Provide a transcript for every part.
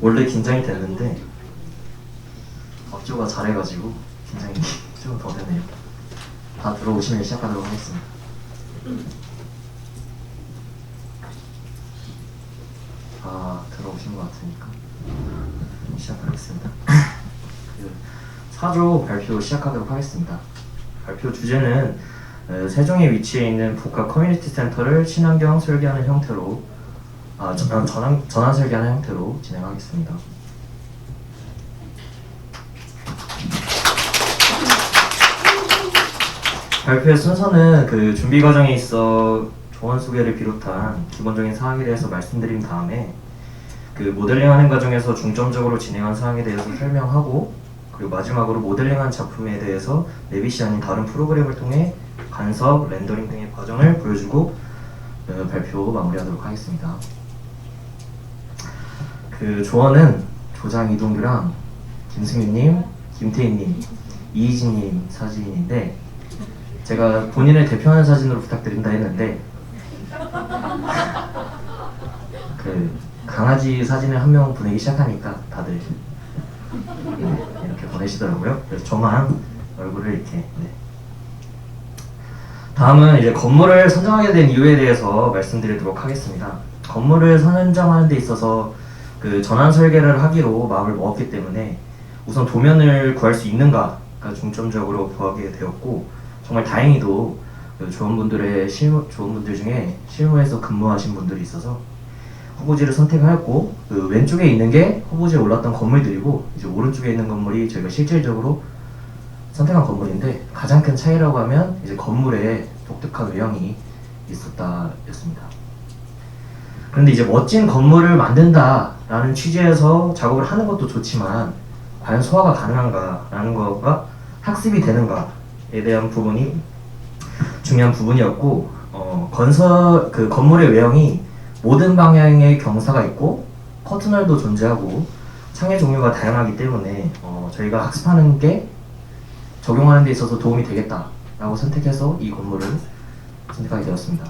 원래 긴장이 됐는데 업주가 잘해가지고 긴장이 좀 더 되네요. 다 들어오시면 시작하도록 하겠습니다. 다 들어오신 것 같으니까 시작하겠습니다. 그 4조 발표 시작하도록 하겠습니다. 발표 주제는 세종에 위치해 있는 복합 커뮤니티 센터를 친환경 설계하는 형태로 전환 설계하는 형태로 진행하겠습니다. 발표의 순서는 그 준비 과정에 있어 조언 소개를 비롯한 기본적인 사항에 대해서 말씀드린 다음에 그 모델링하는 과정에서 중점적으로 진행한 사항에 대해서 설명하고, 그리고 마지막으로 모델링한 작품에 대해서 네빗이 아닌 다른 프로그램을 통해 간섭, 렌더링 등의 과정을 보여주고 발표 마무리하도록 하겠습니다. 그 조언은 조장 이동규랑 김승윤님, 김태희님, 이희진님 사진인데, 제가 본인을 대표하는 사진으로 부탁드린다 했는데 그 강아지 사진을 한 명 보내기 시작하니까 다들 이렇게 보내시더라고요. 그래서 저만 얼굴을 이렇게. 네. 다음은 이제 건물을 선정하게 된 이유에 대해서 말씀드리도록 하겠습니다. 건물을 선정하는 데 있어서 그 전환 설계를 하기로 마음을 먹었기 때문에 우선 도면을 구할 수 있는가가 중점적으로 구하게 되었고, 정말 다행히도 그 조원분들 중에 실무에서 근무하신 분들이 있어서 후보지를 선택하였고, 그 왼쪽에 있는 게 후보지에 올랐던 건물들이고, 이제 오른쪽에 있는 건물이 저희가 실질적으로 선택한 건물인데, 가장 큰 차이라고 하면 이제 건물에 독특한 외형이 있었다였습니다. 그런데 이제 멋진 건물을 만든다라는 취지에서 작업을 하는 것도 좋지만, 과연 소화가 가능한가라는 거가 학습이 되는가에 대한 부분이 중요한 부분이었고, 그 건물의 외형이 모든 방향의 경사가 있고 커튼홀도 존재하고 창의 종류가 다양하기 때문에 저희가 학습하는 게 적용하는 데 있어서 도움이 되겠다라고 선택해서 이 건물을 선택하게 되었습니다.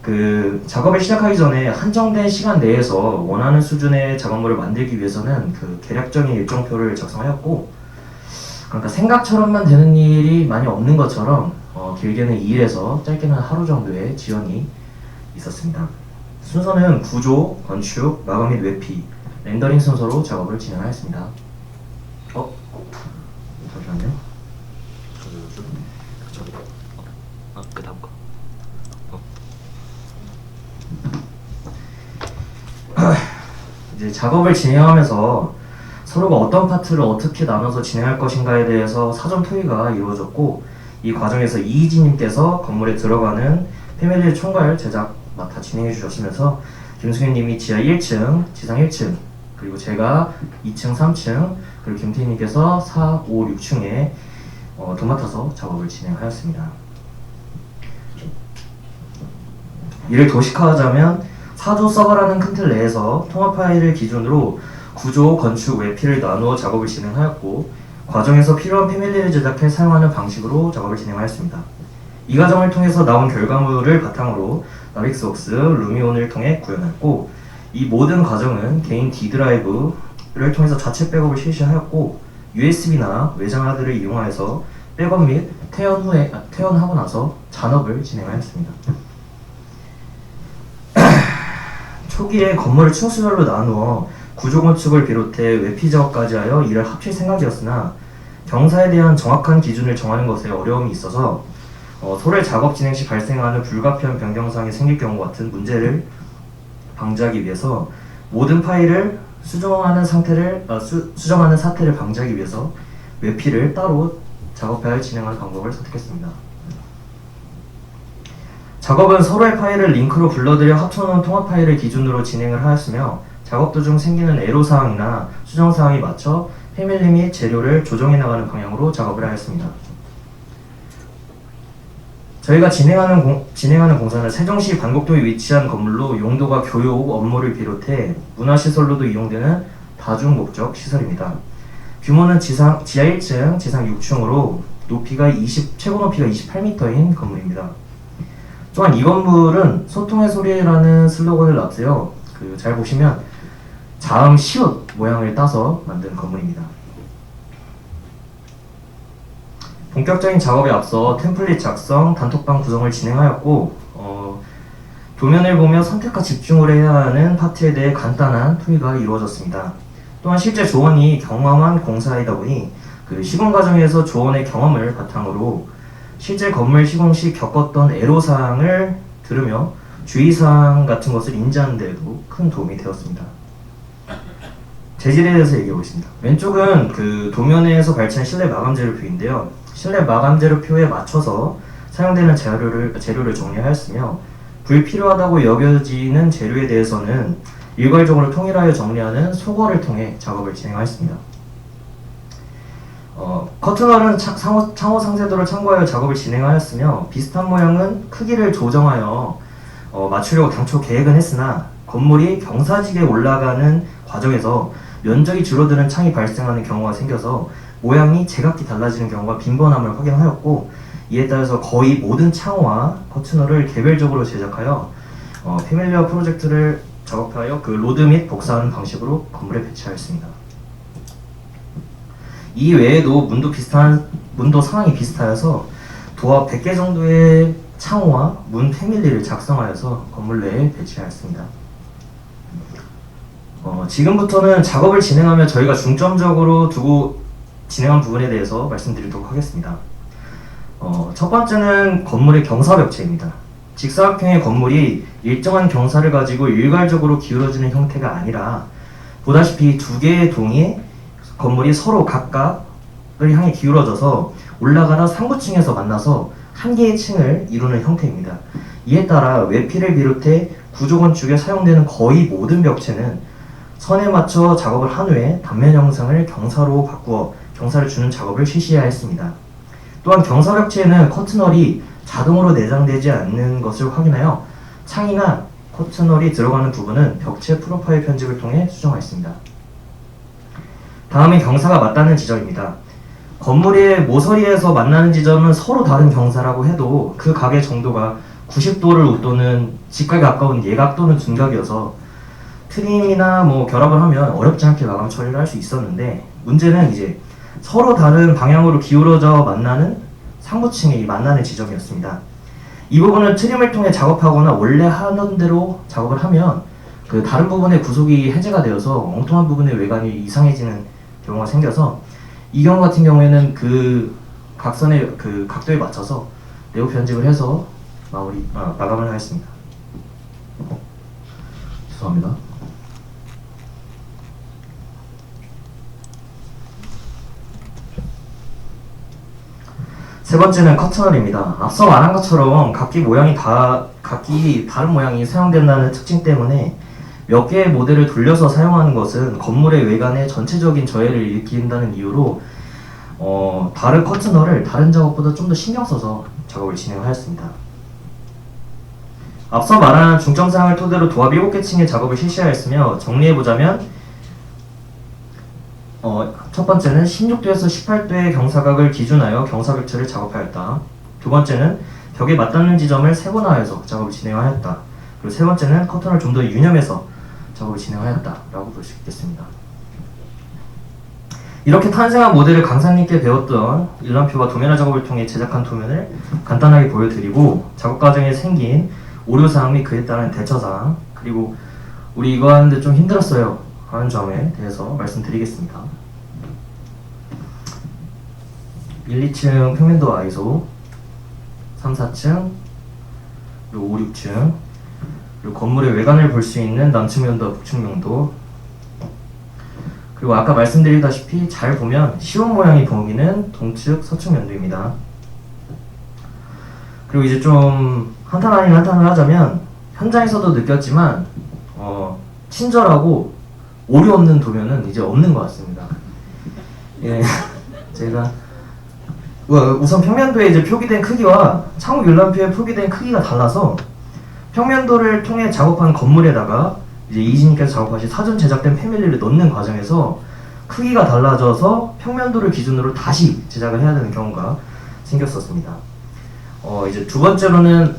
그 작업을 시작하기 전에 한정된 시간 내에서 원하는 수준의 작업물을 만들기 위해서는 그 계략적인 일정표를 작성하였고, 그러니까 생각처럼만 되는 일이 많이 없는 것처럼 길게는 2일에서 짧게는 하루 정도의 지연이 있었습니다. 순서는 구조, 건축, 마감 및 외피, 렌더링 순서로 작업을 진행하였습니다. 잠시만요. 그 다음 거. 이제 작업을 진행하면서 서로가 어떤 파트를 어떻게 나눠서 진행할 것인가에 대해서 사전 토의가 이루어졌고, 이 과정에서 이희진님께서 건물에 들어가는 패밀리 총괄 제작 맡아 진행해 주셨으면서, 김승현님이 지하 1층, 지상 1층, 그리고 제가 2층, 3층, 그리고 김태희님께서 4, 5, 6층에 도맡아서 작업을 진행하였습니다. 이를 도식화하자면 4조 서버라는 큰 틀 내에서 통합 파일을 기준으로 구조, 건축, 외피를 나누어 작업을 진행하였고, 과정에서 필요한 패밀리를 제작해 사용하는 방식으로 작업을 진행하였습니다. 이 과정을 통해서 나온 결과물을 바탕으로 나빅스웍스, 루미온을 통해 구현했고, 이 모든 과정은 개인 D 드라이브를 통해서 자체 백업을 실시하였고, USB나 외장 하드를 이용하여서 백업 및 퇴원하고 나서 잔업을 진행하였습니다. 초기에 건물을 층수별로 나누어 구조 건축을 비롯해 외피 작업까지 하여 이를 합칠 생각이었으나, 경사에 대한 정확한 기준을 정하는 것에 어려움이 있어서 소래 작업 진행 시 발생하는 불가피한 변경사항이 생길 경우 같은 문제를 방지하기 위해서 모든 파일을 수정하는 사태를 방지하기 위해서 외피를 따로 작업하여 진행하는 방법을 선택했습니다. 작업은 서로의 파일을 링크로 불러들여 합쳐놓은 통합 파일을 기준으로 진행을 하였으며, 작업 도중 생기는 애로사항이나 수정사항에 맞춰 패밀리 및 재료를 조정해 나가는 방향으로 작업을 하였습니다. 저희가 진행하는 공사는 세종시 반곡도에 위치한 건물로 용도가 교육, 업무를 비롯해 문화시설로도 이용되는 다중목적 시설입니다. 규모는 지하 1층, 지상 6층으로 최고 높이가 28m인 건물입니다. 또한 이 건물은 소통의 소리라는 슬로건을 앞세워 잘 보시면 자음 시옷 모양을 따서 만든 건물입니다. 본격적인 작업에 앞서 템플릿 작성, 단톡방 구성을 진행하였고 도면을 보며 선택과 집중을 해야 하는 파트에 대해 간단한 토의가 이루어졌습니다. 또한 실제 조원이 경험한 공사이다 보니 그 시공 과정에서 조원의 경험을 바탕으로 실제 건물 시공 시 겪었던 애로사항을 들으며 주의사항 같은 것을 인지하는 데에도 큰 도움이 되었습니다. 재질에 대해서 얘기해 보겠습니다. 왼쪽은 그 도면에서 발췌한 실내 마감 재료표인데요. 실내 마감 재료표에 맞춰서 사용되는 재료를 정리하였으며 불필요하다고 여겨지는 재료에 대해서는 일괄적으로 통일하여 정리하는 소거를 통해 작업을 진행하였습니다. 커튼월은 창호 상세도를 참고하여 작업을 진행하였으며 비슷한 모양은 크기를 조정하여 맞추려고 당초 계획은 했으나 건물이 경사지게 올라가는 과정에서 면적이 줄어드는 창이 발생하는 경우가 생겨서 모양이 제각기 달라지는 경우가 빈번함을 확인하였고 이에 따라서 거의 모든 창호와 커튼월을 개별적으로 제작하여 패밀리어 프로젝트를 작업하여 그 로드 및 복사하는 방식으로 건물에 배치하였습니다. 이 외에도 문도 상황이 비슷하여서 도합 100개 정도의 창호와 문 패밀리를 작성하여서 건물 내에 배치하였습니다. 지금부터는 작업을 진행하며 저희가 중점적으로 두고 진행한 부분에 대해서 말씀드리도록 하겠습니다. 첫 번째는 건물의 경사벽체입니다. 직사각형의 건물이 일정한 경사를 가지고 일괄적으로 기울어지는 형태가 아니라 보다시피 두 개의 동의 건물이 서로 각각을 향해 기울어져서 올라가다 상부층에서 만나서 한 개의 층을 이루는 형태입니다. 이에 따라 외피를 비롯해 구조건축에 사용되는 거의 모든 벽체는 선에 맞춰 작업을 한 후에 단면 형상을 경사로 바꾸어 경사를 주는 작업을 실시해야 했습니다. 또한 경사벽체에는 커튼월이 자동으로 내장되지 않는 것을 확인하여 창이나 커튼월이 들어가는 부분은 벽체 프로파일 편집을 통해 수정하였습니다. 다음은 경사가 맞닿는 지점입니다. 건물의 모서리에서 만나는 지점은 서로 다른 경사라고 해도 그 각의 정도가 90도를 웃도는 직각에 가까운 예각 또는 둔각이어서 트림이나 결합을 하면 어렵지 않게 마감 처리를 할 수 있었는데 문제는 이제 서로 다른 방향으로 기울어져 만나는 상부층의 만나는 지점이었습니다. 이 부분은 트림을 통해 작업하거나 원래 하던 대로 작업을 하면 그 다른 부분의 구속이 해제가 되어서 엉뚱한 부분의 외관이 이상해지는 경우가 생겨서 이 경우 같은 경우에는 그 각선의 그 각도에 맞춰서 내부 편집을 해서 마감을 하였습니다. 죄송합니다. 세 번째는 커튼월입니다. 앞서 말한 것처럼 각기 다른 모양이 사용된다는 특징 때문에 몇 개의 모델을 돌려서 사용하는 것은 건물의 외관에 전체적인 저해를 일으킨다는 이유로 다른 커튼월을 다른 작업보다 좀 더 신경 써서 작업을 진행하였습니다. 앞서 말한 중점사항을 토대로 도합 7개 층의 작업을 실시하였으며 정리해보자면 첫 번째는 16도에서 18도의 경사각을 기준하여 경사벽체를 작업하였다. 두 번째는 벽에 맞닿는 지점을 세분화하여서 작업을 진행하였다. 그리고 세 번째는 커튼을 좀 더 유념해서 작업을 진행하였다 라고 볼 수 있겠습니다. 이렇게 탄생한 모델을 강사님께 배웠던 일람표와 도면화 작업을 통해 제작한 도면을 간단하게 보여드리고 작업 과정에 생긴 오류사항 및 그에 따른 대처사항 그리고 우리 이거 하는데 좀 힘들었어요 하는 점에 대해서 말씀드리겠습니다. 1, 2층 평면도 아이소 3, 4층 그리고 5, 6층 그리고 건물의 외관을 볼 수 있는 남측면도와 북측면도 그리고 아까 말씀드리다시피 잘 보면 시원 모양이 보이는 동측 서측면도입니다. 그리고 이제 좀 한탄 아닌 한탄을 하자면 현장에서도 느꼈지만 친절하고 오류 없는 도면은 이제 없는 것 같습니다. 예, 제가 우선 평면도에 이제 표기된 크기와 창호 율람표에 표기된 크기가 달라서 평면도를 통해 작업한 건물에다가 이제 이지님께서 작업하신 사전 제작된 패밀리를 넣는 과정에서 크기가 달라져서 평면도를 기준으로 다시 제작을 해야 되는 경우가 생겼었습니다. 이제 두 번째로는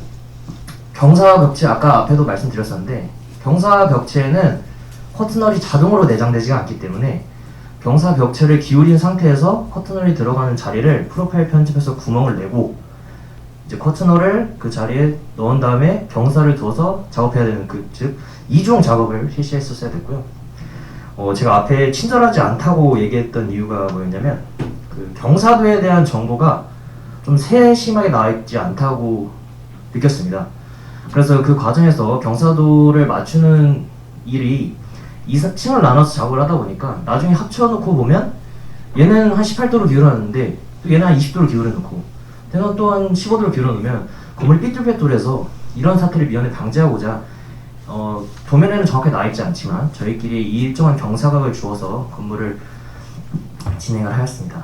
경사벽체, 아까 앞에도 말씀드렸었는데 경사벽체에는 커튼널이 자동으로 내장되지가 않기 때문에 경사 벽체를 기울인 상태에서 커튼널이 들어가는 자리를 프로파일 편집해서 구멍을 내고 이제 커튼널을 그 자리에 넣은 다음에 경사를 두어서 작업해야 되는 즉 이중 작업을 실시했었어야 됐고요. 제가 앞에 친절하지 않다고 얘기했던 이유가 뭐였냐면 그 경사도에 대한 정보가 좀 세심하게 나와 있지 않다고 느꼈습니다. 그래서 그 과정에서 경사도를 맞추는 일이 2층을 나눠서 작업을 하다 보니까 나중에 합쳐놓고 보면 얘는 한 18도로 기울었는데 또 얘는 한 20도로 기울여놓고 얘는 또 한 15도로 기울여놓으면 건물이 삐뚤빼뚤해서 이런 사태를 미연에 방지하고자 도면에는 정확하게 나와있지 않지만 저희끼리 일정한 경사각을 주어서 건물을 진행을 하였습니다.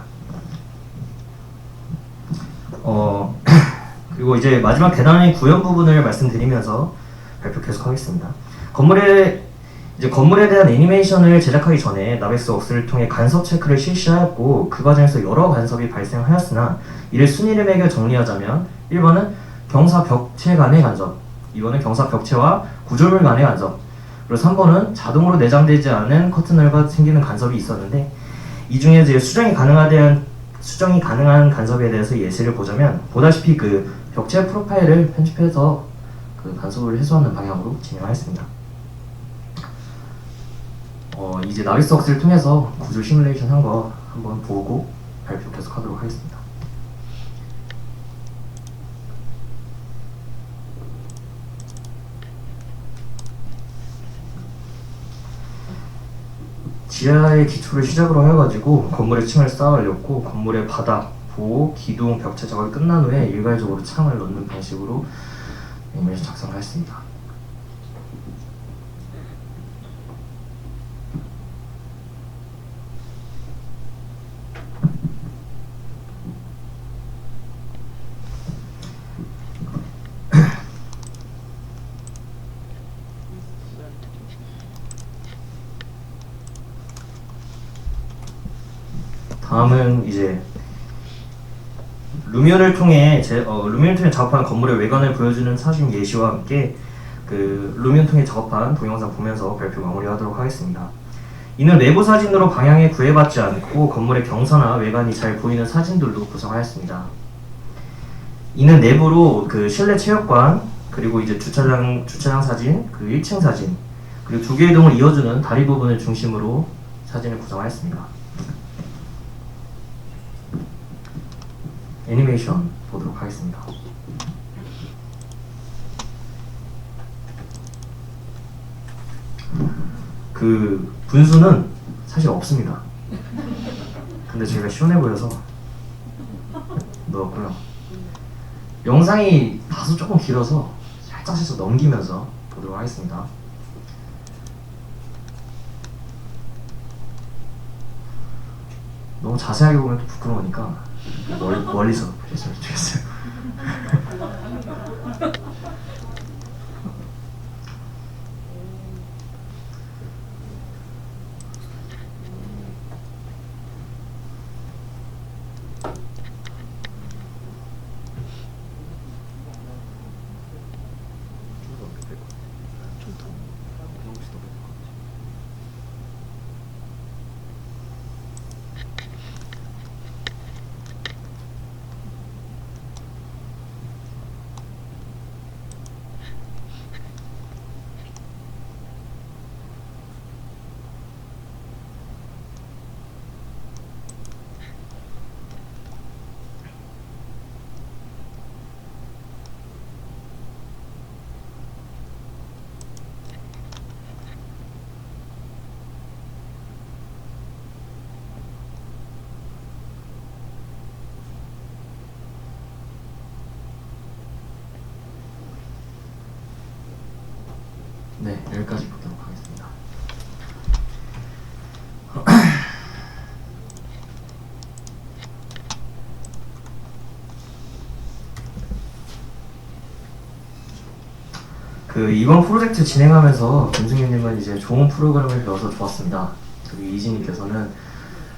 그리고 이제 마지막 계단의 구현 부분을 말씀드리면서 발표 계속하겠습니다. 건물에 대한 애니메이션을 제작하기 전에 나베스웍스를 통해 간섭 체크를 실시하였고 그 과정에서 여러 간섭이 발생하였으나 이를 순위를 매겨 정리하자면 1번은 경사 벽체 간의 간섭, 2번은 경사 벽체와 구조물 간의 간섭, 그리고 3번은 자동으로 내장되지 않은 커튼널과 생기는 간섭이 있었는데 이 중에 이제 수정이 가능한 간섭에 대해서 예시를 보자면 보다시피 그 벽체 프로파일을 편집해서 그 간섭을 해소하는 방향으로 진행하였습니다. 이제 나비스웍스를 통해서 구조 시뮬레이션 한 거 한번 보고 발표 계속하도록 하겠습니다. 지하의 기초를 시작으로 해가지고 건물의 층을 쌓아올렸고 건물의 바닥, 보호, 기둥, 벽체 작업이 끝난 후에 일괄적으로 창을 넣는 방식으로 애니메이션 작성을 했습니다. 다음은 이제 루미온을 통해 작업한 건물의 외관을 보여주는 사진 예시와 함께 그 루미온 통해 작업한 동영상 보면서 발표 마무리하도록 하겠습니다. 이는 내부 사진으로 방향에 구애받지 않고 건물의 경사나 외관이 잘 보이는 사진들로 구성하였습니다. 이는 내부로 그 실내 체육관, 그리고 이제 주차장 사진, 그 1층 사진, 그리고 두 개의 동을 이어주는 다리 부분을 중심으로 사진을 구성하였습니다. 애니메이션 보도록 하겠습니다. 그 분수는 사실 없습니다. 근데 제가 시원해 보여서 넣었고요. 영상이 다소 조금 길어서 살짝 넘기면서 보도록 하겠습니다. 너무 자세하게 보면 또 부끄러우니까 멀리서 보셨으면 좋겠어요. 네, 여기까지 보도록 하겠습니다. 이번 프로젝트 진행하면서 김승윤님은 이제 좋은 프로그램을 배워서 좋았습니다. 그리고 이진님께서는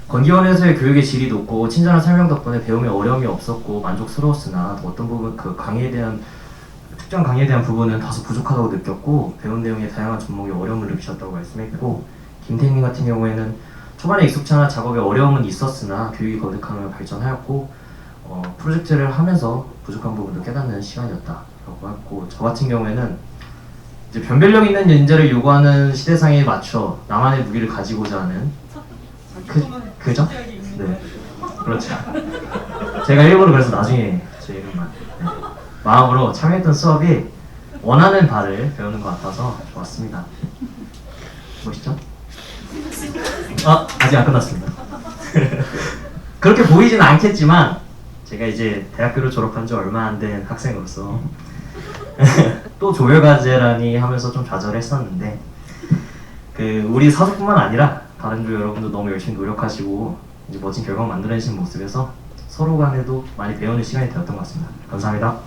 건기원에서의 교육의 질이 높고 친절한 설명 덕분에 배움에 어려움이 없었고 만족스러웠으나 어떤 부분 그 강의에 대한 특정 강의에 대한 부분은 다소 부족하다고 느꼈고 배운 내용의 다양한 접목에 어려움을 느끼셨다고 말씀했고, 김태희님 같은 경우에는 초반에 익숙치 않아 작업에 어려움은 있었으나 교육이 거듭하며 발전하였고 프로젝트를 하면서 부족한 부분도 깨닫는 시간이었다라고 했고, 저 같은 경우에는 이제 변별력 있는 인재를 요구하는 시대상에 맞춰 나만의 무기를 가지고자 하는 그죠? 네, 그렇죠. 제가 일부러 그래서 나중에 제 이름만 마음으로 참여했던 수업이 원하는 바를 배우는 것 같아서 좋았습니다. 멋있죠? 아직 안 끝났습니다. 그렇게 보이진 않겠지만 제가 이제 대학교를 졸업한 지 얼마 안 된 학생으로서 또 조별과제라니 하면서 좀 좌절했었는데, 우리 사수뿐만 아니라 다른 조 여러분도 너무 열심히 노력하시고 이제 멋진 결과 만들어내신 모습에서 서로 간에도 많이 배우는 시간이 되었던 것 같습니다. 감사합니다.